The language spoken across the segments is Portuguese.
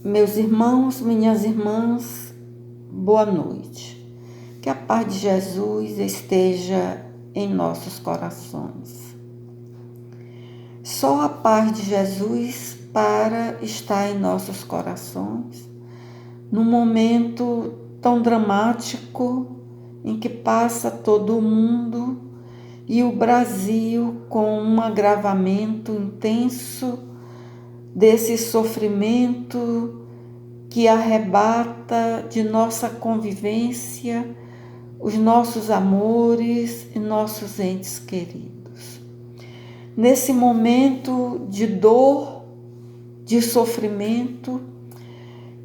Meus irmãos, minhas irmãs, boa noite. Que a paz de Jesus esteja em nossos corações. Só a paz de Jesus para estar em nossos corações, num momento tão dramático em que passa todo o mundo e o Brasil com um agravamento intenso desse sofrimento que arrebata de nossa convivência os nossos amores e nossos entes queridos. Nesse momento de dor, de sofrimento,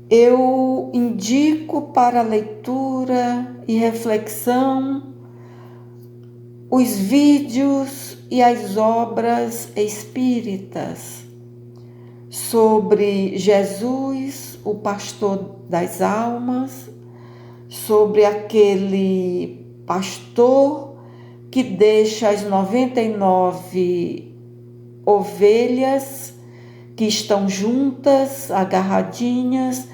eu indico para leitura e reflexão os vídeos e as obras espíritas sobre Jesus, o pastor das almas, sobre aquele pastor que deixa as 99 ovelhas que estão juntas, agarradinhas,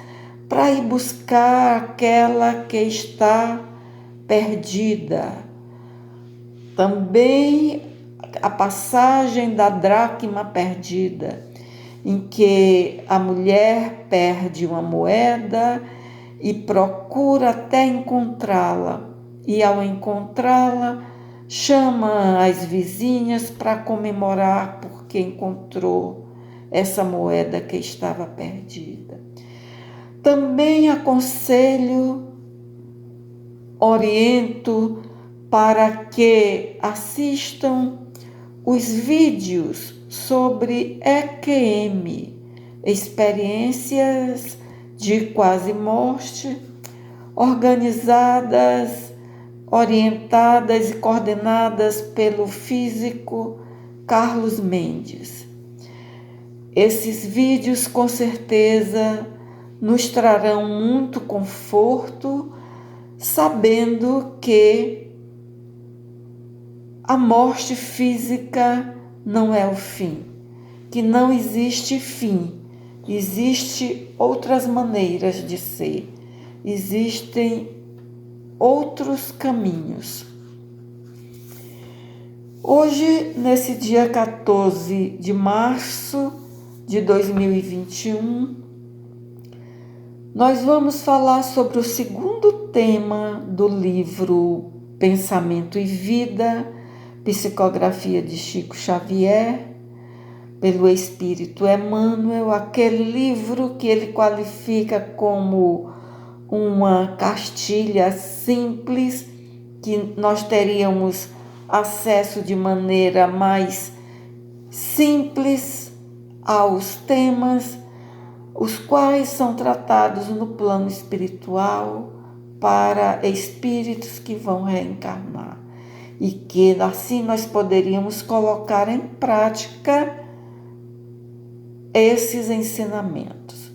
para ir buscar aquela que está perdida. Também a passagem da dracma perdida, em que a mulher perde uma moeda e procura até encontrá-la. E ao encontrá-la, chama as vizinhas para comemorar porque encontrou essa moeda que estava perdida. Também aconselho, oriento para que assistam os vídeos sobre EQM, experiências de quase morte, organizadas, orientadas e coordenadas pelo físico Carlos Mendes. Esses vídeos com certeza nos trarão muito conforto, sabendo que a morte física não é o fim, que não existe fim, existem outras maneiras de ser, existem outros caminhos. Hoje, nesse dia 14 de março de 2021, nós vamos falar sobre o segundo tema do livro Pensamento e Vida, Psicografia de Chico Xavier, pelo Espírito Emmanuel, aquele livro que ele qualifica como uma cartilha simples, que nós teríamos acesso de maneira mais simples aos temas, os quais são tratados no plano espiritual para espíritos que vão reencarnar. E que assim nós poderíamos colocar em prática esses ensinamentos.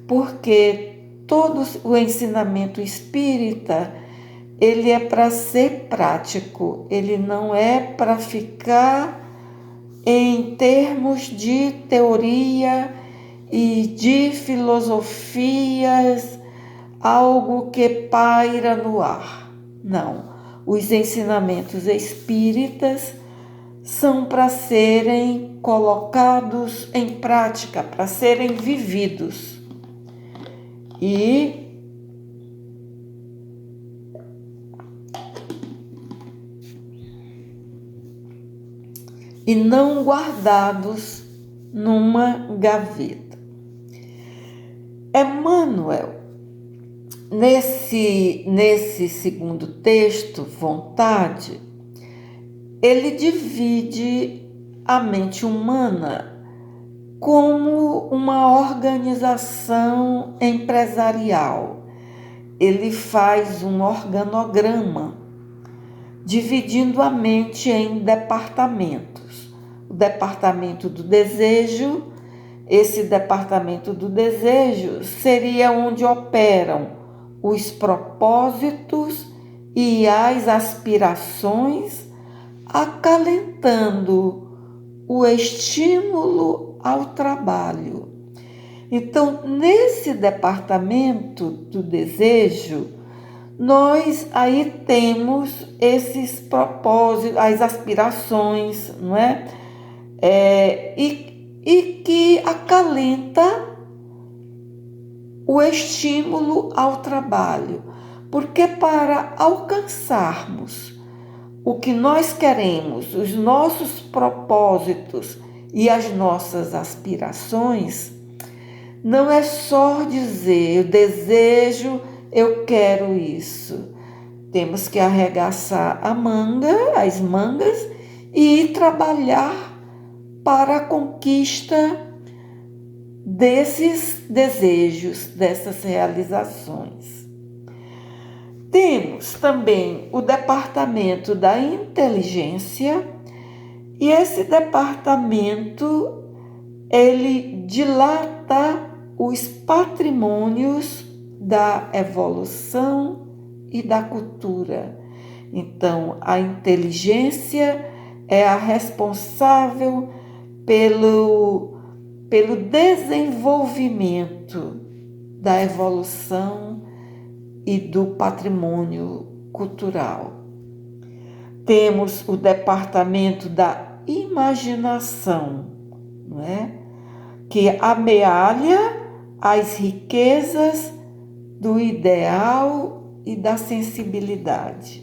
Porque todo o ensinamento espírita, ele é para ser prático, ele não é para ficar em termos de teoria e de filosofias, algo que paira no ar. Não. Os ensinamentos espíritas são para serem colocados em prática, para serem vividos. E não guardados numa gaveta. Emmanuel, nesse segundo texto, Vontade, ele divide a mente humana como uma organização empresarial. Ele faz um organograma, dividindo a mente em departamentos. O departamento do desejo, esse departamento do desejo seria onde operam os propósitos e as aspirações acalentando o estímulo ao trabalho. Então, nesse departamento do desejo, nós aí temos esses propósitos, as aspirações, não é? E que acalenta o estímulo ao trabalho, porque para alcançarmos o que nós queremos, os nossos propósitos e as nossas aspirações, não é só dizer, eu desejo, eu quero isso. Temos que arregaçar as mangas e trabalhar para a conquista desses desejos, dessas realizações. Temos também o departamento da inteligência, e esse departamento ele dilata os patrimônios da evolução e da cultura. Então, a inteligência é a responsável pelo desenvolvimento da evolução e do patrimônio cultural. Temos o departamento da imaginação, não é? Que amealha as riquezas do ideal e da sensibilidade.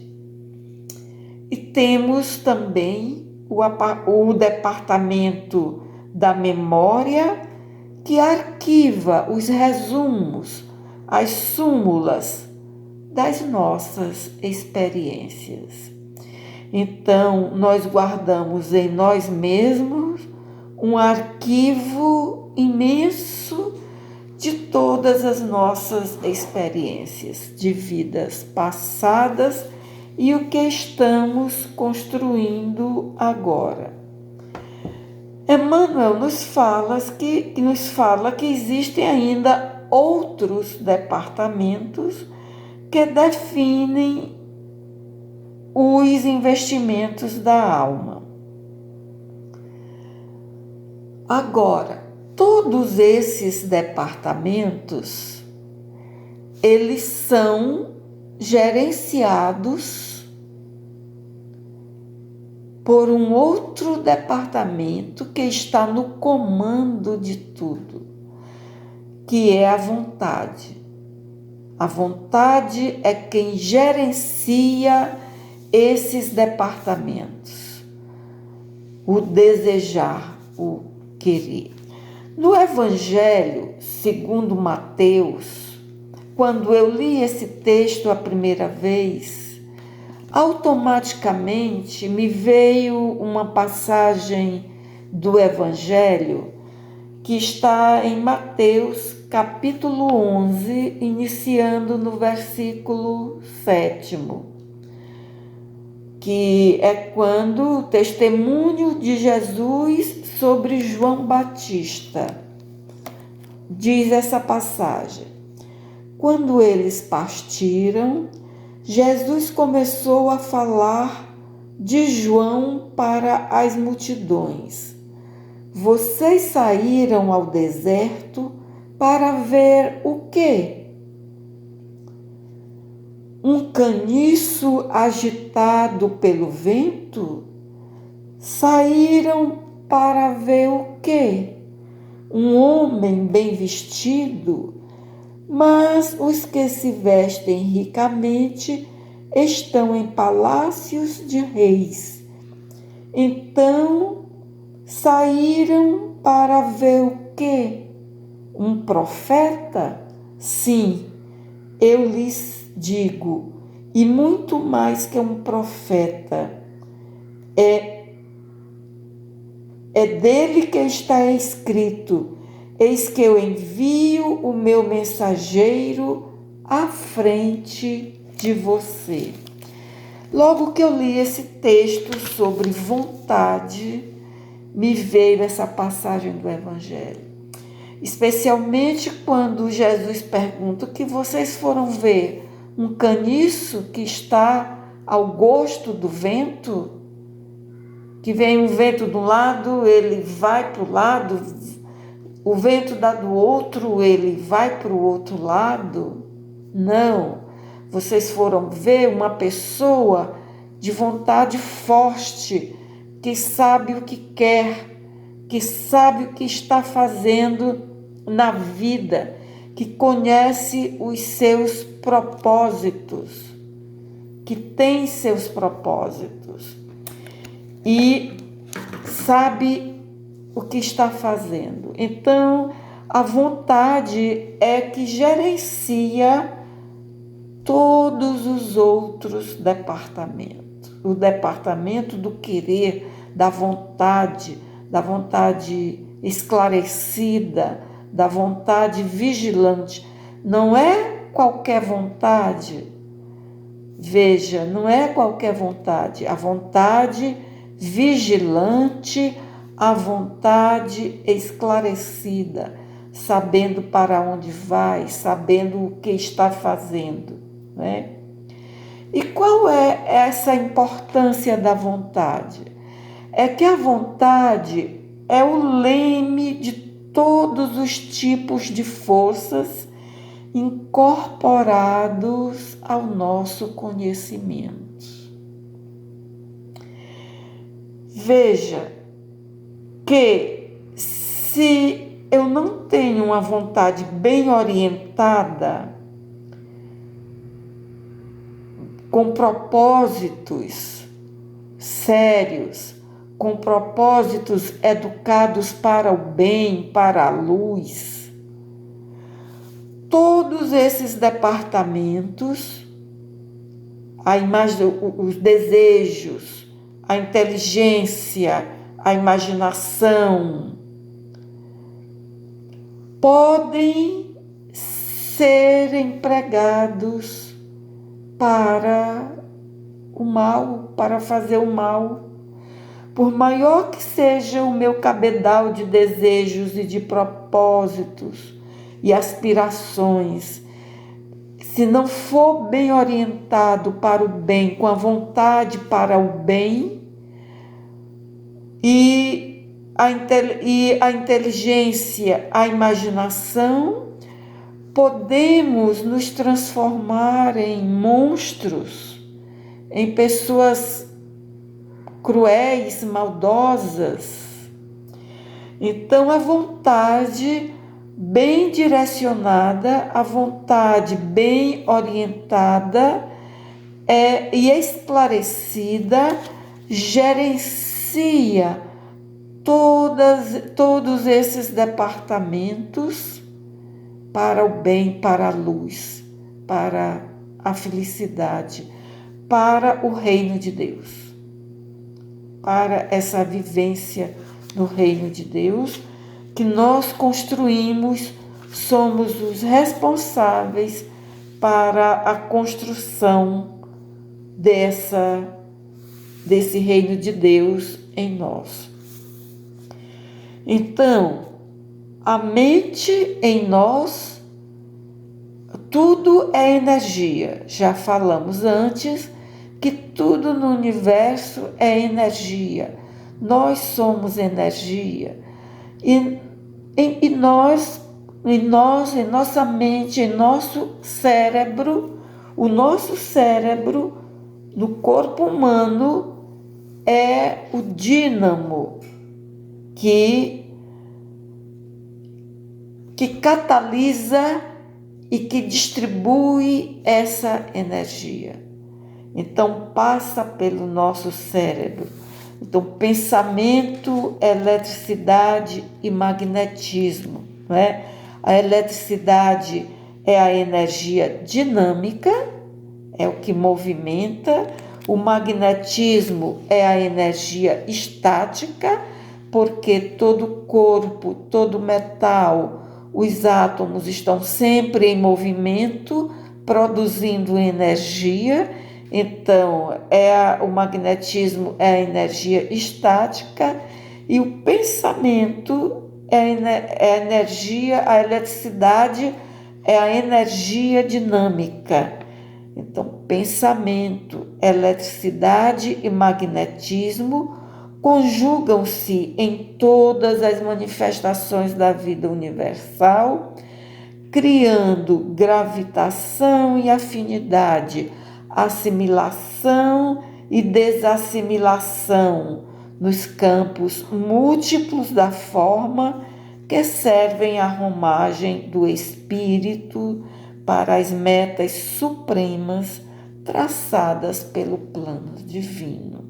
E temos também o departamento da memória, que arquiva os resumos, as súmulas das nossas experiências. Então, nós guardamos em nós mesmos um arquivo imenso de todas as nossas experiências de vidas passadas e o que estamos construindo agora. Emmanuel nos fala que existem ainda outros departamentos que definem os investimentos da alma. Agora, todos esses departamentos, eles são gerenciados por um outro departamento que está no comando de tudo, que é a vontade. A vontade é quem gerencia esses departamentos. O desejar, o querer. No Evangelho, segundo Mateus, quando eu li esse texto a primeira vez, automaticamente me veio uma passagem do Evangelho que está em Mateus, capítulo 11, iniciando no versículo 7º, que é quando o testemunho de Jesus sobre João Batista. Diz essa passagem: quando eles partiram, Jesus começou a falar de João para as multidões. Vocês saíram ao deserto para ver o quê? Um caniço agitado pelo vento? Saíram para ver o quê? Um homem bem vestido? Mas os que se vestem ricamente estão em palácios de reis. Então saíram para ver o quê? Um profeta? Sim, eu lhes digo, e muito mais que um profeta. É dele que está escrito: eis que eu envio o meu mensageiro à frente de você. Logo que eu li esse texto sobre vontade, me veio essa passagem do Evangelho. Especialmente quando Jesus pergunta: o que vocês foram ver? Um caniço que está ao gosto do vento? que vem um vento de um lado, ele vai para o lado, o vento dá do outro, ele vai para o outro lado. Não, vocês foram ver uma pessoa de vontade forte, que sabe o que quer, que sabe o que está fazendo na vida, que conhece os seus propósitos, que tem seus propósitos e sabe o que está fazendo. Então, a vontade é que gerencia todos os outros departamentos. O departamento do querer, da vontade esclarecida, da vontade vigilante. Não é qualquer vontade. Veja, não é qualquer vontade. A vontade vigilante, a vontade esclarecida, sabendo para onde vai, sabendo o que está fazendo, né? E qual é essa importância da vontade? É que a vontade é o leme de todos os tipos de forças incorporados ao nosso conhecimento. Veja que se eu não tenho uma vontade bem orientada, com propósitos sérios, com propósitos educados para o bem, para a luz, todos esses departamentos, os desejos, a inteligência, a imaginação, podem ser empregados para o mal, para fazer o mal. Por maior que seja o meu cabedal de desejos e de propósitos e aspirações, se não for bem orientado para o bem, com a vontade para o bem, e a inteligência, a imaginação, podemos nos transformar em monstros, em pessoas cruéis, maldosas. Então, a vontade bem direcionada, a vontade bem orientada e esclarecida gerencia todos esses departamentos para o bem, para a luz, para a felicidade, para o reino de Deus, para essa vivência no reino de Deus que nós construímos, somos os responsáveis para a construção desse reino de Deus em nós. Então, a mente em nós, tudo é energia. Já falamos antes que tudo no universo é energia. Nós somos energia. E em nossa mente, em nosso cérebro, o nosso cérebro no corpo humano é o dínamo que catalisa e que distribui essa energia. Então, passa pelo nosso cérebro. Então, pensamento, eletricidade e magnetismo, não é? A eletricidade é a energia dinâmica, é o que movimenta. O magnetismo é a energia estática, porque todo corpo, todo metal, os átomos estão sempre em movimento, produzindo energia. Então, o magnetismo é a energia estática e o pensamento é a energia, a eletricidade é a energia dinâmica. Então, pensamento, eletricidade e magnetismo conjugam-se em todas as manifestações da vida universal, criando gravitação e afinidade, assimilação e desassimilação nos campos múltiplos da forma que servem à romagem do espírito para as metas supremas traçadas pelo plano divino.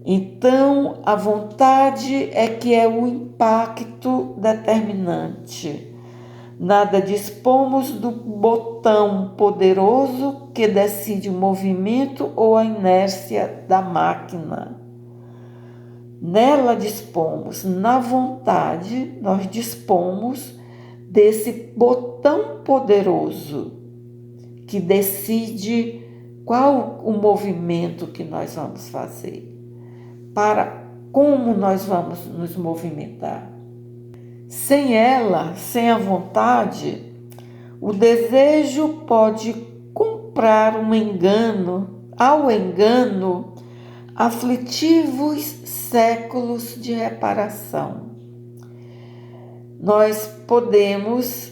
Então, a vontade é que é o impacto determinante. Nada dispomos do botão poderoso que decide o movimento ou a inércia da máquina. Nela dispomos, na vontade, nós dispomos desse botão poderoso que decide qual o movimento que nós vamos fazer, para como nós vamos nos movimentar. Sem ela, sem a vontade, o desejo pode comprar ao engano, aflitivos séculos de reparação. Nós podemos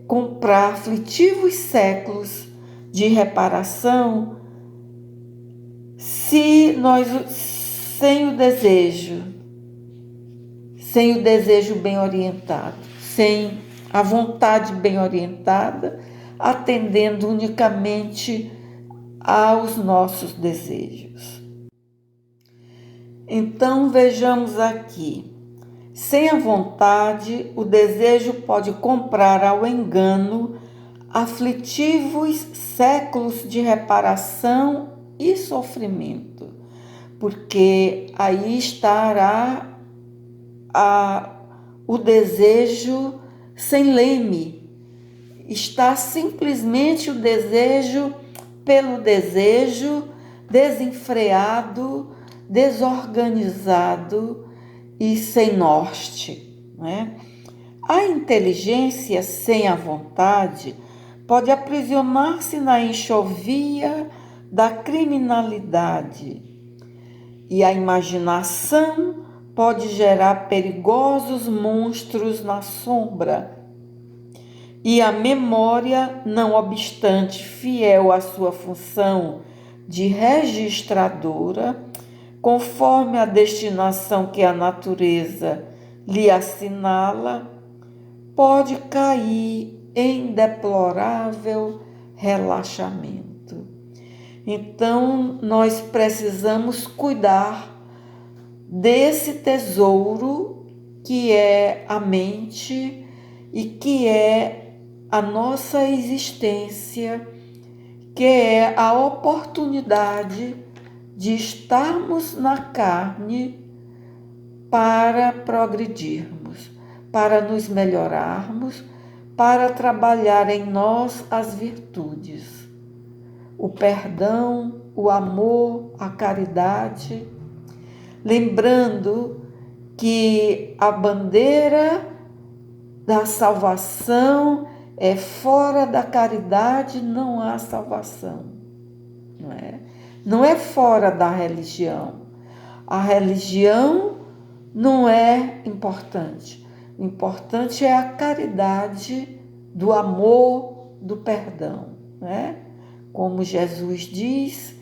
comprar aflitivos séculos de reparação sem o desejo bem orientado, sem a vontade bem orientada, atendendo unicamente aos nossos desejos. Então vejamos aqui. Sem a vontade, o desejo pode comprar ao engano aflitivos séculos de reparação e sofrimento, porque aí estará o desejo sem leme, está simplesmente o desejo pelo desejo, desenfreado, desorganizado e sem norte, né? A inteligência sem a vontade pode aprisionar-se na enxovia da criminalidade, e a imaginação pode gerar perigosos monstros na sombra, e a memória, não obstante fiel à sua função de registradora, conforme a destinação que a natureza lhe assinala, pode cair em deplorável relaxamento. Então, nós precisamos cuidar desse tesouro que é a mente e que é a nossa existência, que é a oportunidade de estarmos na carne para progredirmos, para nos melhorarmos, para trabalhar em nós as virtudes, o perdão, o amor, a caridade, lembrando que a bandeira da salvação é fora da caridade, não há salvação, não é? Não é fora da religião. A religião não é importante. O importante é a caridade do amor, do perdão, né? Como Jesus diz,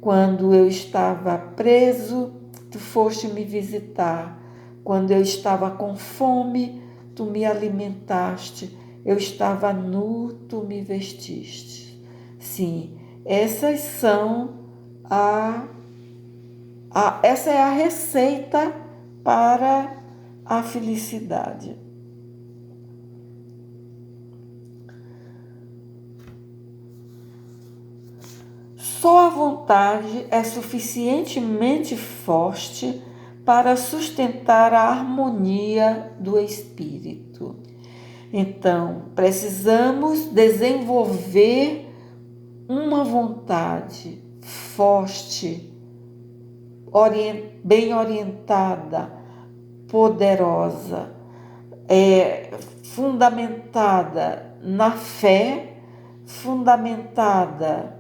quando eu estava preso, tu foste me visitar. Quando eu estava com fome, tu me alimentaste. Eu estava nu, tu me vestiste. Sim, essas são essa é a receita para a felicidade. Só a vontade é suficientemente forte para sustentar a harmonia do espírito. Então, precisamos desenvolver uma vontade forte, bem orientada, poderosa, fundamentada na fé, fundamentada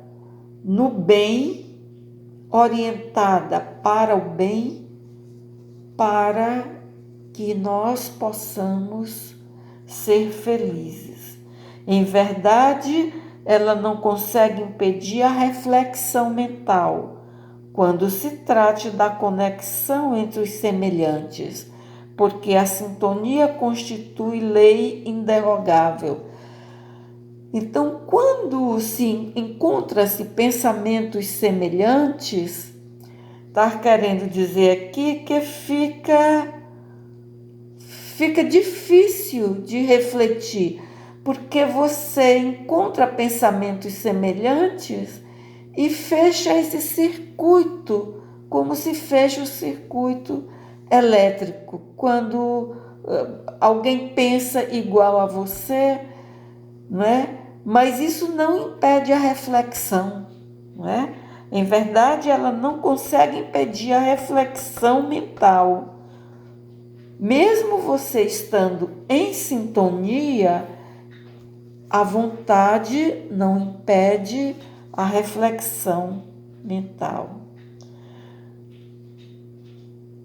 no bem, orientada para o bem, para que nós possamos ser felizes. Em verdade, ela não consegue impedir a reflexão mental, quando se trate da conexão entre os semelhantes, porque a sintonia constitui lei inderrogável. Então, quando se encontra-se pensamentos semelhantes, está querendo dizer aqui que fica difícil de refletir, porque você encontra pensamentos semelhantes e fecha esse circuito, como se fecha o circuito elétrico. Quando alguém pensa igual a você, não é? Mas isso não impede a reflexão, não é? Em verdade, ela não consegue impedir a reflexão mental. Mesmo você estando em sintonia, a vontade não impede a reflexão mental,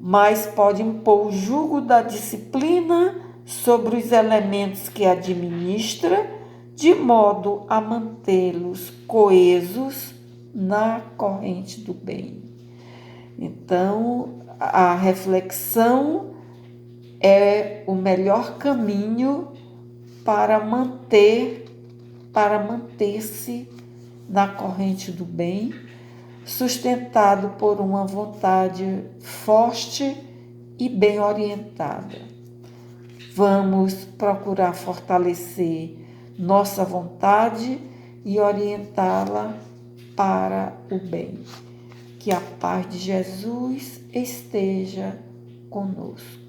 mas pode impor o jugo da disciplina sobre os elementos que administra, de modo a mantê-los coesos na corrente do bem. Então, a reflexão é o melhor caminho para manter-se na corrente do bem, sustentado por uma vontade forte e bem orientada. Vamos procurar fortalecer nossa vontade e orientá-la para o bem. Que a paz de Jesus esteja conosco.